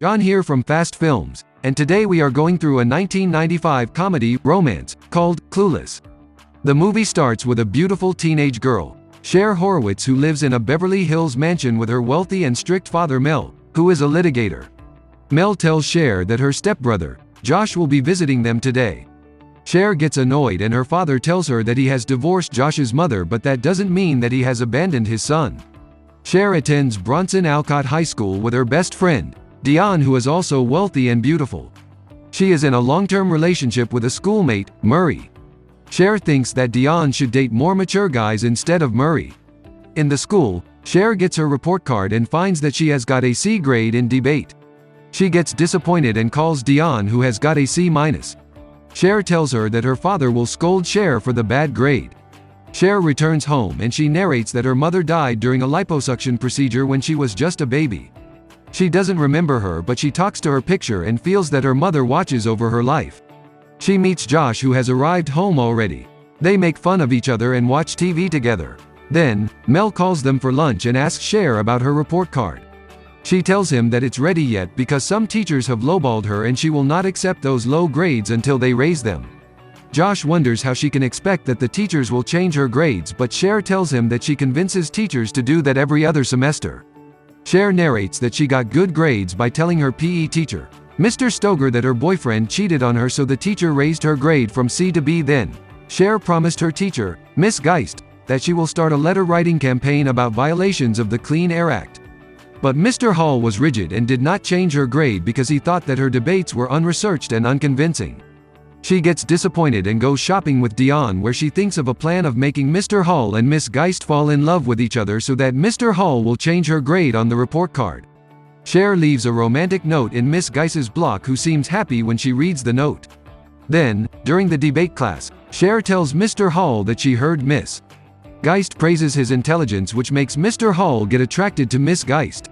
John here from Fast Films, and today we are going through a 1995 comedy romance called Clueless. The movie starts with a beautiful teenage girl, Cher Horowitz, who lives in a Beverly Hills mansion with her wealthy and strict father Mel, who is a litigator. Mel tells Cher that her stepbrother, Josh, will be visiting them today. Cher gets annoyed and her father tells her that he has divorced Josh's mother, but that doesn't mean that he has abandoned his son. Cher attends Bronson Alcott High School with her best friend, Dion, who is also wealthy and beautiful. She is in a long-term relationship with a schoolmate, Murray. Cher thinks that Dion should date more mature guys instead of Murray. In the school, Cher gets her report card and finds that she has got a C grade in debate. She gets disappointed and calls Dion, who has got a C-. Cher tells her that her father will scold Cher for the bad grade. Cher returns home and she narrates that her mother died during a liposuction procedure when she was just a baby. She doesn't remember her, but she talks to her picture and feels that her mother watches over her life. She meets Josh, who has arrived home already. They make fun of each other and watch TV together. Then, Mel calls them for lunch and asks Cher about her report card. She tells him that it's ready yet because some teachers have lowballed her and she will not accept those low grades until they raise them. Josh wonders how she can expect that the teachers will change her grades, but Cher tells him that she convinces teachers to do that every other semester. Cher narrates that she got good grades by telling her PE teacher, Mr. Stoger, that her boyfriend cheated on her, so the teacher raised her grade from C to B. Then, Cher promised her teacher, Miss Geist, that she will start a letter-writing campaign about violations of the Clean Air Act. But Mr. Hall was rigid and did not change her grade because he thought that her debates were unresearched and unconvincing. She gets disappointed and goes shopping with Dion, where she thinks of a plan of making Mr. Hall and Miss Geist fall in love with each other so that Mr. Hall will change her grade on the report card. Cher leaves a romantic note in Miss Geist's block, who seems happy when she reads the note. Then, during the debate class, Cher tells Mr. Hall that she heard Miss Geist praises his intelligence, which makes Mr. Hall get attracted to Miss Geist.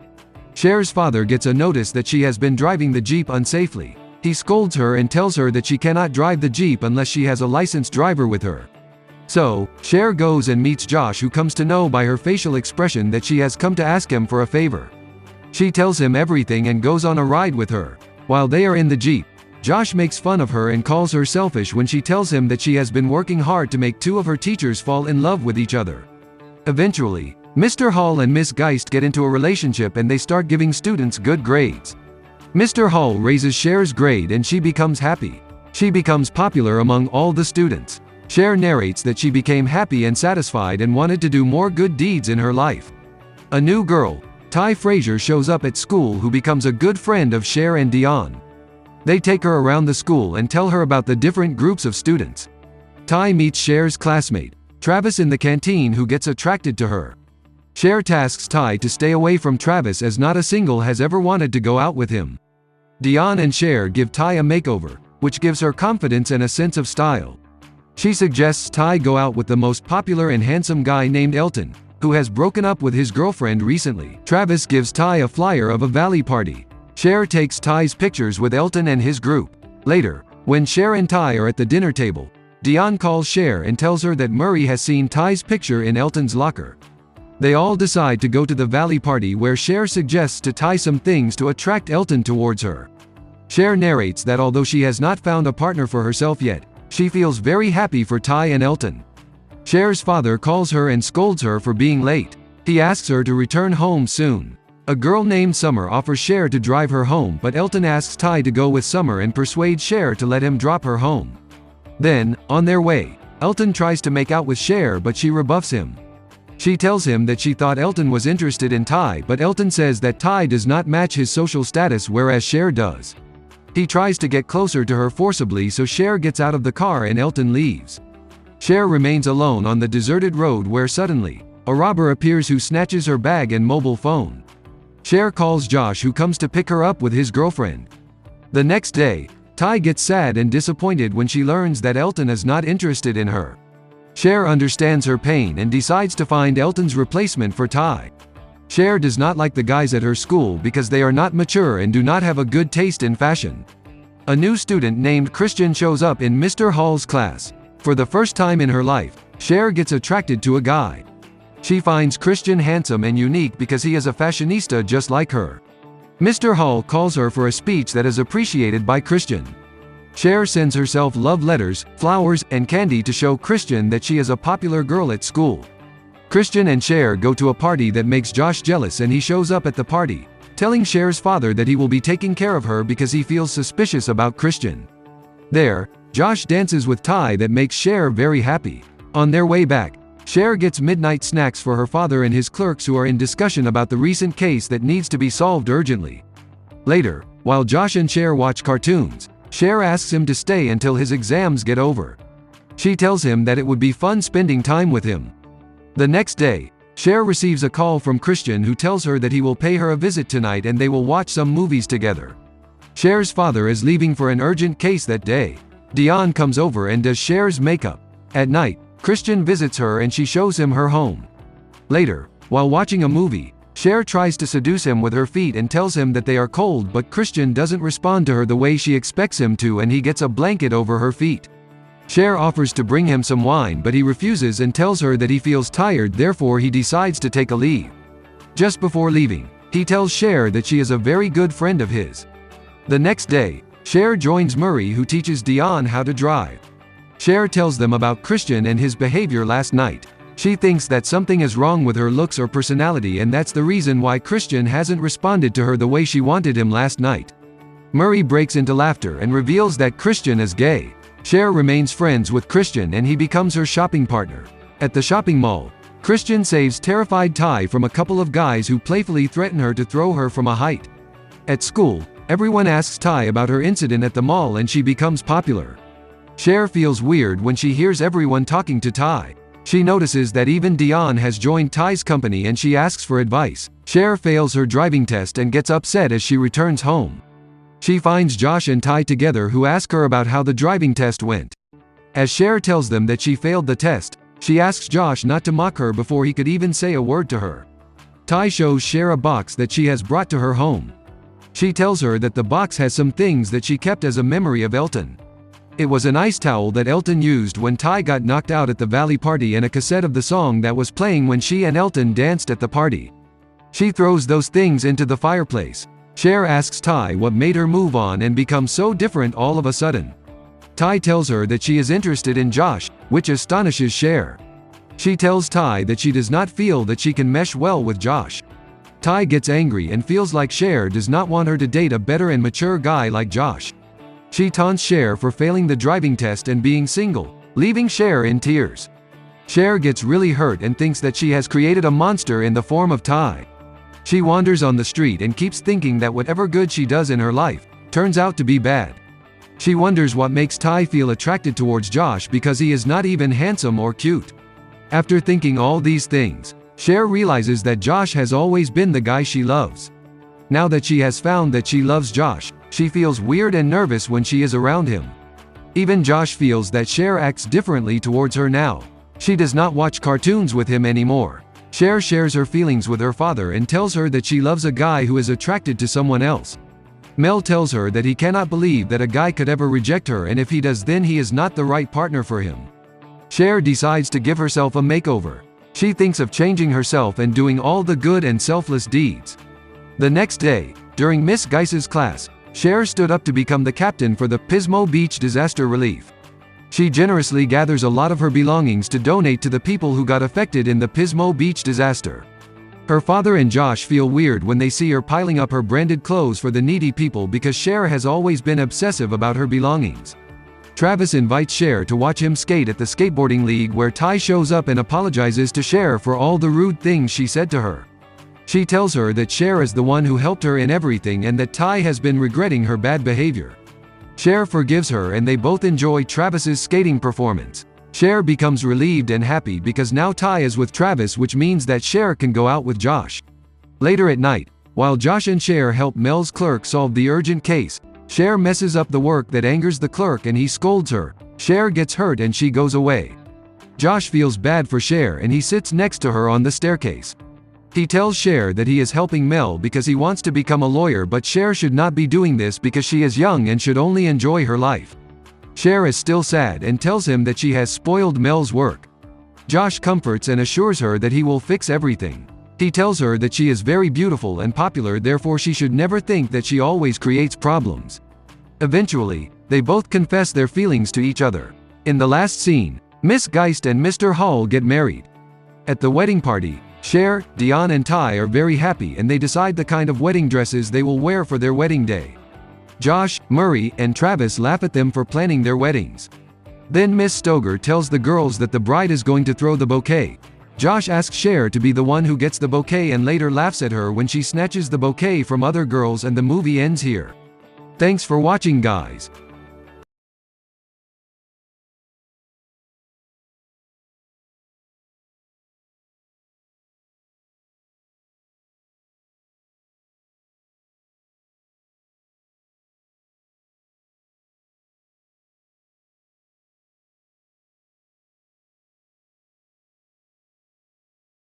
Cher's father gets a notice that she has been driving the Jeep unsafely. He scolds her and tells her that she cannot drive the Jeep unless she has a licensed driver with her. So, Cher goes and meets Josh, who comes to know by her facial expression that she has come to ask him for a favor. She tells him everything and goes on a ride with her. While they are in the Jeep, Josh makes fun of her and calls her selfish when she tells him that she has been working hard to make two of her teachers fall in love with each other. Eventually, Mr. Hall and Miss Geist get into a relationship and they start giving students good grades. Mr. Hall raises Cher's grade and she becomes happy. She becomes popular among all the students. Cher narrates that she became happy and satisfied and wanted to do more good deeds in her life. A new girl, Ty Frazier, shows up at school, who becomes a good friend of Cher and Dion. They take her around the school and tell her about the different groups of students. Ty meets Cher's classmate, Travis, in the canteen, who gets attracted to her. Cher tasks Ty to stay away from Travis, as not a single has ever wanted to go out with him. Dion and Cher give Ty a makeover, which gives her confidence and a sense of style. She suggests Ty go out with the most popular and handsome guy named Elton, who has broken up with his girlfriend recently. Travis gives Ty a flyer of a valley party. Cher takes Ty's pictures with Elton and his group. Later, when Cher and Ty are at the dinner table, Dion calls Cher and tells her that Murray has seen Ty's picture in Elton's locker. They all decide to go to the valley party, where Cher suggests to Ty some things to attract Elton towards her. Cher narrates that although she has not found a partner for herself yet, she feels very happy for Ty and Elton. Cher's father calls her and scolds her for being late. He asks her to return home soon. A girl named Summer offers Cher to drive her home, but Elton asks Ty to go with Summer and persuades Cher to let him drop her home. Then, on their way, Elton tries to make out with Cher, but she rebuffs him. She tells him that she thought Elton was interested in Ty, but Elton says that Ty does not match his social status, whereas Cher does. He tries to get closer to her forcibly, so Cher gets out of the car and Elton leaves. Cher remains alone on the deserted road, where suddenly, a robber appears who snatches her bag and mobile phone. Cher calls Josh, who comes to pick her up with his girlfriend. The next day, Ty gets sad and disappointed when she learns that Elton is not interested in her. Cher understands her pain and decides to find Elton's replacement for Ty. Cher does not like the guys at her school because they are not mature and do not have a good taste in fashion. A new student named Christian shows up in Mr. Hall's class. For the first time in her life, Cher gets attracted to a guy. She finds Christian handsome and unique because he is a fashionista just like her. Mr. Hall calls her for a speech that is appreciated by Christian. Cher sends herself love letters, flowers, and candy to show Christian that she is a popular girl at school. Christian and Cher go to a party that makes Josh jealous, and he shows up at the party, telling Cher's father that he will be taking care of her because he feels suspicious about Christian. There, Josh dances with Ty that makes Cher very happy. On their way back, Cher gets midnight snacks for her father and his clerks who are in discussion about the recent case that needs to be solved urgently. Later, while Josh and Cher watch cartoons, Cher asks him to stay until his exams get over. She tells him that it would be fun spending time with him. The next day, Cher receives a call from Christian who tells her that he will pay her a visit tonight and they will watch some movies together. Cher's father is leaving for an urgent case that day. Dion comes over and does Cher's makeup. At night, Christian visits her and she shows him her home. Later, while watching a movie, Cher tries to seduce him with her feet and tells him that they are cold, but Christian doesn't respond to her the way she expects him to, and he gets a blanket over her feet. Cher offers to bring him some wine, but he refuses and tells her that he feels tired, therefore he decides to take a leave. Just before leaving, he tells Cher that she is a very good friend of his. The next day, Cher joins Murray, who teaches Dion how to drive. Cher tells them about Christian and his behavior last night. She thinks that something is wrong with her looks or personality, and that's the reason why Christian hasn't responded to her the way she wanted him last night. Murray breaks into laughter and reveals that Christian is gay. Cher remains friends with Christian and he becomes her shopping partner. At the shopping mall, Christian saves terrified Ty from a couple of guys who playfully threaten her to throw her from a height. At school, everyone asks Ty about her incident at the mall and she becomes popular. Cher feels weird when she hears everyone talking to Ty. She notices that even Dion has joined Ty's company and she asks for advice. Cher fails her driving test and gets upset as she returns home. She finds Josh and Ty together, who ask her about how the driving test went. As Cher tells them that she failed the test, she asks Josh not to mock her before he could even say a word to her. Ty shows Cher a box that she has brought to her home. She tells her that the box has some things that she kept as a memory of Elton. It was an ice towel that Elton used when Ty got knocked out at the Valley party and a cassette of the song that was playing when she and Elton danced at the party. She throws those things into the fireplace. Cher asks Ty what made her move on and become so different all of a sudden. Ty tells her that she is interested in Josh, which astonishes Cher. She tells Ty that she does not feel that she can mesh well with Josh. Ty gets angry and feels like Cher does not want her to date a better and mature guy like Josh. She taunts Cher for failing the driving test and being single, leaving Cher in tears. Cher gets really hurt and thinks that she has created a monster in the form of Ty. She wanders on the street and keeps thinking that whatever good she does in her life turns out to be bad. She wonders what makes Ty feel attracted towards Josh because he is not even handsome or cute. After thinking all these things, Cher realizes that Josh has always been the guy she loves. Now that she has found that she loves Josh, she feels weird and nervous when she is around him. Even Josh feels that Cher acts differently towards her now. She does not watch cartoons with him anymore. Cher shares her feelings with her father and tells her that she loves a guy who is attracted to someone else. Mel tells her that he cannot believe that a guy could ever reject her, and if he does, then he is not the right partner for him. Cher decides to give herself a makeover. She thinks of changing herself and doing all the good and selfless deeds. The next day, during Miss Geiss's class, Cher stood up to become the captain for the Pismo Beach disaster relief. She generously gathers a lot of her belongings to donate to the people who got affected in the Pismo Beach disaster. Her father and Josh feel weird when they see her piling up her branded clothes for the needy people because Cher has always been obsessive about her belongings. Travis invites Cher to watch him skate at the skateboarding league, where Ty shows up and apologizes to Cher for all the rude things she said to her. She tells her that Cher is the one who helped her in everything and that Ty has been regretting her bad behavior. Cher forgives her and they both enjoy Travis's skating performance. Cher becomes relieved and happy because now Ty is with Travis, which means that Cher can go out with Josh. Later at night, while Josh and Cher help Mel's clerk solve the urgent case, Cher messes up the work that angers the clerk and he scolds her. Cher gets hurt and she goes away. Josh feels bad for Cher and he sits next to her on the staircase. He tells Cher that he is helping Mel because he wants to become a lawyer, but Cher should not be doing this because she is young and should only enjoy her life. Cher is still sad and tells him that she has spoiled Mel's work. Josh comforts and assures her that he will fix everything. He tells her that she is very beautiful and popular, therefore she should never think that she always creates problems. Eventually, they both confess their feelings to each other. In the last scene, Miss Geist and Mr. Hall get married. At the wedding party, Cher, Dion and Ty are very happy and they decide the kind of wedding dresses they will wear for their wedding day. Josh, Murray, and Travis laugh at them for planning their weddings. Then Miss Stoger tells the girls that the bride is going to throw the bouquet. Josh asks Cher to be the one who gets the bouquet and later laughs at her when she snatches the bouquet from other girls, and the movie ends here. Thanks for watching, guys.